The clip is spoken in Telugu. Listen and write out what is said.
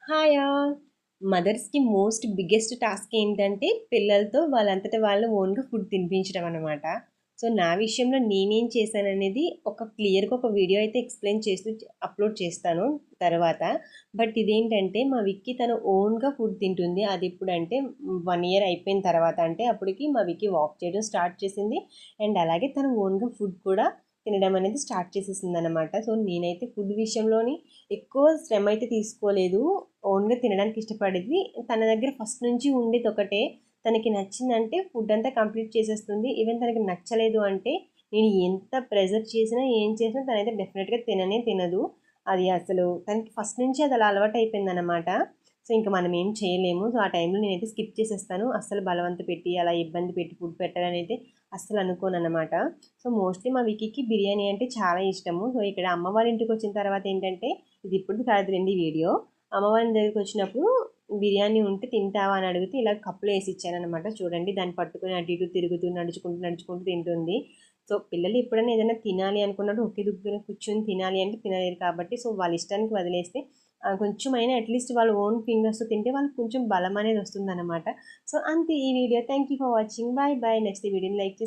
Hi all. మదర్స్‌కి మోస్ట్ బిగ్గెస్ట్ టాస్క్ ఏంటంటే పిల్లలతో వాళ్ళంతట వాళ్ళు ఓన్‌గా ఫుడ్ తినిపించడం అనమాట. సో, నా విషయంలో నేనేం చేశాననేది క్లియర్‌గా ఒక వీడియో అయితే ఎక్స్‌ప్లెయిన్ చేస్తూ అప్‌లోడ్ చేస్తాను తర్వాత. బట్ ఇదేంటంటే మా విక్కీ తను ఓన్‌గా ఫుడ్ తింటుంది. అదెప్పుడంటే 1 ఇయర్ అయిపోయిన తర్వాత. అంటే అప్పటికి మా విక్కీ వాక్ చేయడం స్టార్ట్ చేసింది. అండ్ అలాగే తను ఓన్‌గా ఫుడ్ కూడా తినడం అనేది స్టార్ట్ చేసేసిందనమాట. సో, నేనైతే ఫుడ్ విషయంలోని ఎక్కువ శ్రమ అయితే తీసుకోలేదు. ఓన్‌గా తినడానికి ఇష్టపడేది. తన దగ్గర ఫస్ట్ నుంచి ఉండేది ఒకటే. తనకి నచ్చిందంటే ఫుడ్ అంతా కంప్లీట్ చేసేస్తుంది. ఈవెన్ తనకి నచ్చలేదు అంటే నేను ఎంత ప్రెజర్ చేసినా, ఏం చేసినా తనైతే డెఫినెట్‌గా తిననే తినదు. అది అసలు తనకి ఫస్ట్ నుంచి అది అలా అలవాటు అయిపోయిందనమాట. సో, ఇంక మనం ఏం చేయలేము. సో, ఆ టైంలో నేనైతే స్కిప్ చేసేస్తాను. అస్సలు బలవంత పెట్టి, అలా ఇబ్బంది పెట్టి ఫుడ్ పెట్టాలనైతే అస్సలు అనుకోననమాట. సో, మోస్ట్‌లీ మా విక్కీకి బిర్యానీ అంటే చాలా ఇష్టము. సో, ఇక్కడ అమ్మ వాళ్ళ ఇంటికొచ్చిన తర్వాత ఏంటంటే ఇది ఇప్పటిది కాదులెండి వీడియో. అమ్మ వాళ్ళ దగ్గరికొచ్చినప్పుడు బిర్యానీ ఉంటే తింటావా అని అడిగితే ఇలా కప్పులో ఏసి ఇచ్చాననమాట. చూడండి దాన్ని పట్టుకొని అటు ఇటు తిరుగుతూ, నడుచుకుంటూ, నడుచుకుంటూ తింటుంది. సో, పిల్లలు ఎప్పుడైనా ఏదైనా తినాలి అనుకున్నప్పుడు ఒకే దగ్గర కూర్చొని తినాలి అంటే తినలేరు కాబట్టి సో, వాళ్ళ ఇష్టానికి వదిలేస్తే కొంచెమైనా అట్లీస్ట్ వాళ్ళ ఓన్ ఫింగర్స్‌తో తింటే వాళ్ళకి కొంచెం బలం అనేది వస్తుందనమాట. సో, అంతే ఈ వీడియో. Thank you for watching. Bye bye. Next వీడియోని లైక్ చేసి